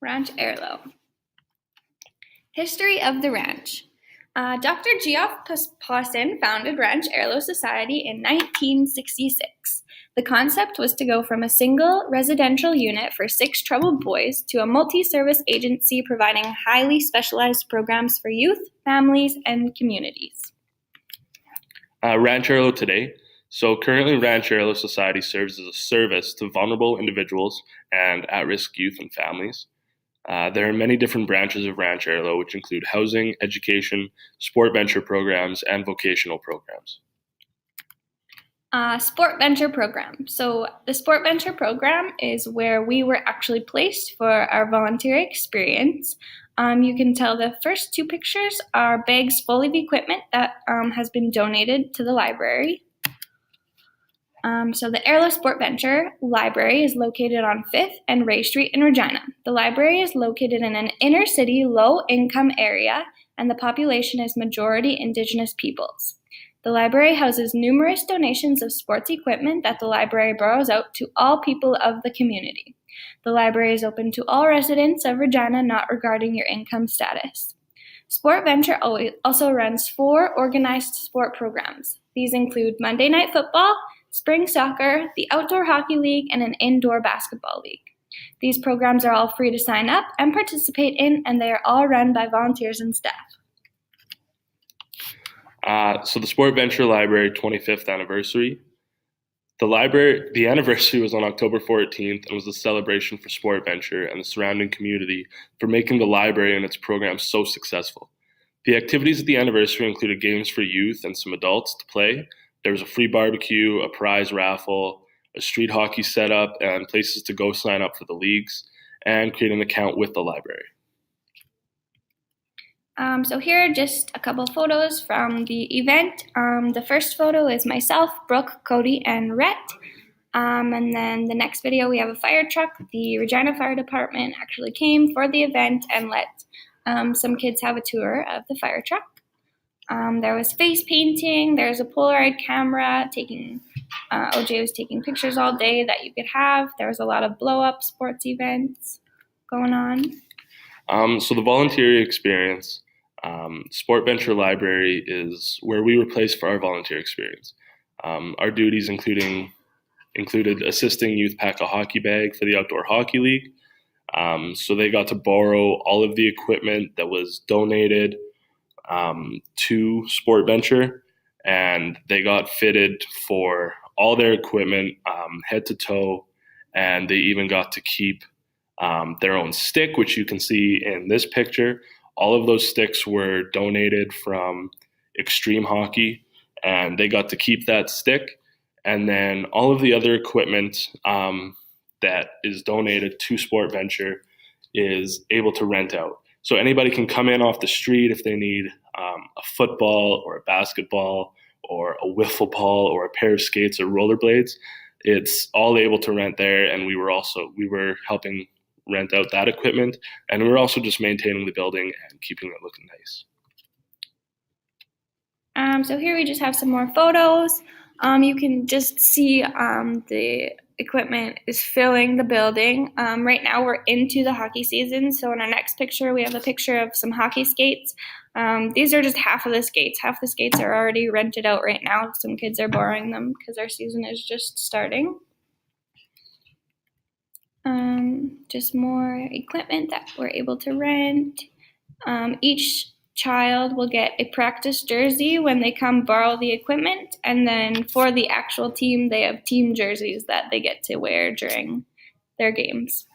Ranch Airlo. History of the ranch. Dr. Geoff Pawson founded Ranch Airlo Society in 1966. The concept was to go from a single residential unit for 6 troubled boys to a multi-service agency providing highly specialized programs for youth, families, and communities. Ranch Airlo today. So currently, Ranch Airlo Society serves as a service to vulnerable individuals and at-risk youth and families. There are many different branches of Ranch Airlo, which include housing, education, sport venture programs, and vocational programs. Sport Venture Program. So the Sport Venture Program is where we were actually placed for our volunteer experience. You can tell the first 2 pictures are bags full of equipment that has been donated to the library. So the Airlo Sport Venture Library is located on 5th and Ray Street in Regina. The library is located in an inner city, low-income area, and the population is majority Indigenous peoples. The library houses numerous donations of sports equipment that the library borrows out to all people of the community. The library is open to all residents of Regina, not regarding your income status. Sport Venture also runs 4 organized sport programs. These include Monday Night Football, Spring Soccer, the Outdoor Hockey League, and an Indoor Basketball League. These programs are all free to sign up and participate in, and they are all run by volunteers and staff. So the Sport Venture Library 25th anniversary. The anniversary was on October 14th and was a celebration for Sport Venture and the surrounding community for making the library and its programs so successful. The activities at the anniversary included games for youth and some adults to play. There was a free barbecue, a prize raffle, a street hockey setup, and places to go sign up for the leagues and create an account with the library. So here are just a couple photos from the event. The first photo is myself, Brooke, Cody, and Rhett. And then the next video, we have a fire truck. The Regina Fire Department actually came for the event and let some kids have a tour of the fire truck. There was face painting. There's a Polaroid camera OJ was taking pictures all day that you could have. There was a lot of blow-up sports events going on. So the volunteer experience, Sport Venture Library is where we were placed for our volunteer experience. Our duties included assisting youth pack a hockey bag for the Outdoor Hockey League. So they got to borrow all of the equipment that was donated to Sport Venture, and they got fitted for all their equipment head to toe, and they even got to keep their own stick, which you can see in this picture. All of those sticks were donated from Extreme Hockey, and they got to keep that stick. And then all of the other equipment that is donated to Sport Venture is able to rent out. So anybody can come in off the street if they need a football or a basketball or a wiffle ball or a pair of skates or rollerblades. It's all able to rent there, and we were helping rent out that equipment, and we were also just maintaining the building and keeping it looking nice. So here we just have some more photos. You can just see the equipment is filling the building. Right now we're into the hockey season, so in our next picture we have a picture of some hockey skates. These are just half of the skates. Half the skates are already rented out right now. Some kids are borrowing them because our season is just starting. Just more equipment that we're able to rent. Each child will get a practice jersey when they come borrow the equipment, and then for the actual team, they have team jerseys that they get to wear during their games.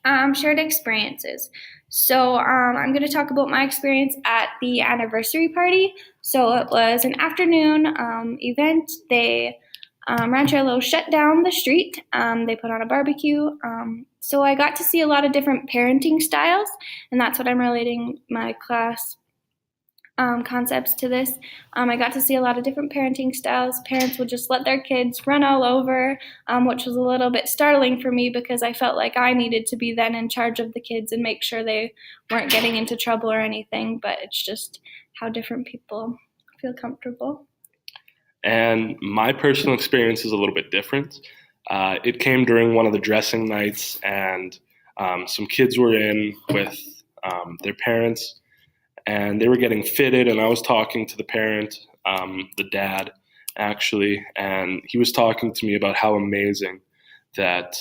Shared experiences. So I'm going to talk about my experience at the anniversary party. So it was an afternoon event. Ranch Airlo shut down the street. They put on a barbecue. So I got to see a lot of different parenting styles, and that's what I'm relating my class concepts to this. I got to see a lot of different parenting styles. Parents would just let their kids run all over, which was a little bit startling for me because I felt like I needed to be then in charge of the kids and make sure they weren't getting into trouble or anything, but it's just how different people feel comfortable. And my personal experience is a little bit different. It came during one of the dressing nights, and Some kids were in with their parents, and they were getting fitted. And I was talking to the parent, the dad, actually, and he was talking to me about how amazing that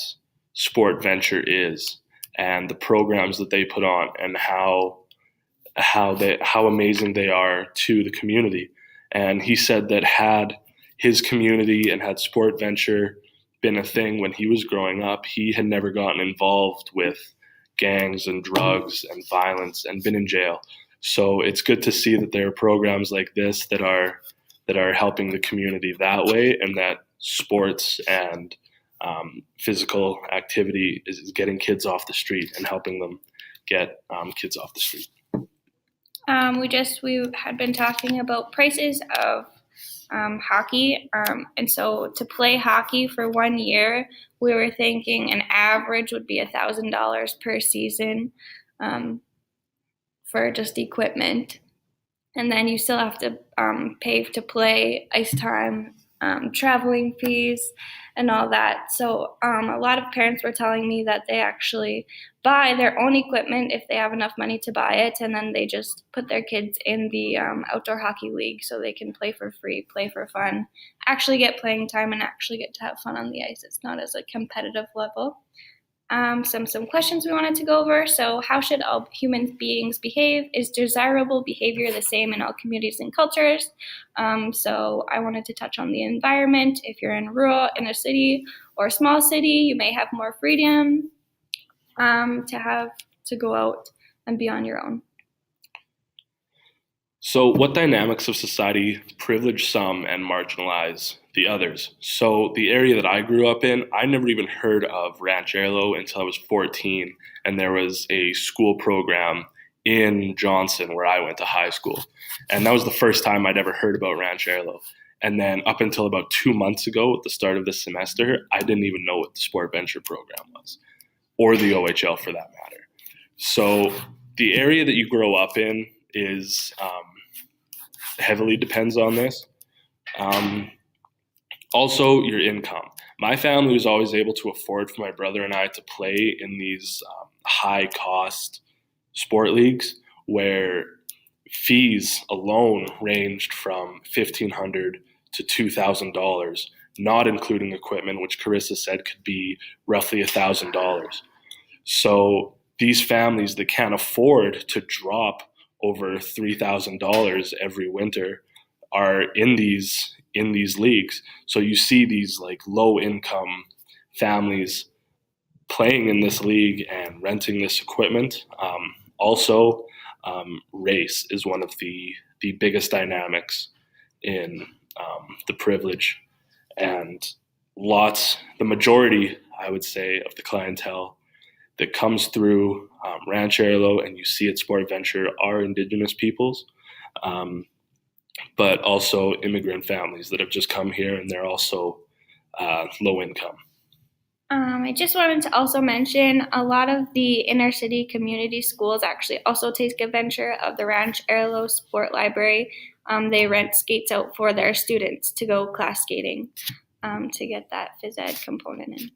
Sport Venture is, and the programs that they put on, and how amazing they are to the community. And he said that had his community and had Sport Venture been a thing when he was growing up, he had never gotten involved with gangs and drugs and violence and been in jail. So it's good to see that there are programs like this that are helping the community that way, and that sports and physical activity is getting kids off the street and helping them get kids off the street. We had been talking about prices of hockey, and so to play hockey for 1 year, we were thinking an average would be $1,000 per season for just equipment, and then you still have to pay to play, ice time, traveling fees, and all that. So a lot of parents were telling me that they actually buy their own equipment if they have enough money to buy it, and then they just put their kids in the outdoor hockey league so they can play for free, play for fun, actually get playing time, and actually get to have fun on the ice. It's not as a competitive level. Some questions we wanted to go over. So how should all human beings behave? Is desirable behavior the same in all communities and cultures? So I wanted to touch on the environment. If you're in a city or a small city, you may have more freedom to go out and be on your own. So, what dynamics of society privilege some and marginalize the others? So, the area that I grew up in, I never even heard of Rancherlo until I was 14, and there was a school program in Johnson where I went to high school. And that was the first time I'd ever heard about Rancherlo. And then up until about 2 months ago, at the start of this semester, I didn't even know what the Sport Venture program was, or the OHL for that matter. So, the area that you grow up in is heavily depends on this. Also, your income. My family was always able to afford for my brother and I to play in these high-cost sport leagues where fees alone ranged from $1,500 to $2,000, not including equipment, which Carissa said could be roughly $1,000. So these families that can't afford to drop over $3,000 every winter are in these leagues. So you see these like low income families playing in this league and renting this equipment. Also, race is one of the biggest dynamics in the privilege, and the majority, I would say, of the clientele that comes through Rancherlo and you see at Sport Venture are Indigenous peoples, but also immigrant families that have just come here, and they're also low income. I just wanted to also mention a lot of the inner city community schools actually also take advantage of the Rancherlo Sport Library. They rent skates out for their students to go class skating to get that phys ed component in.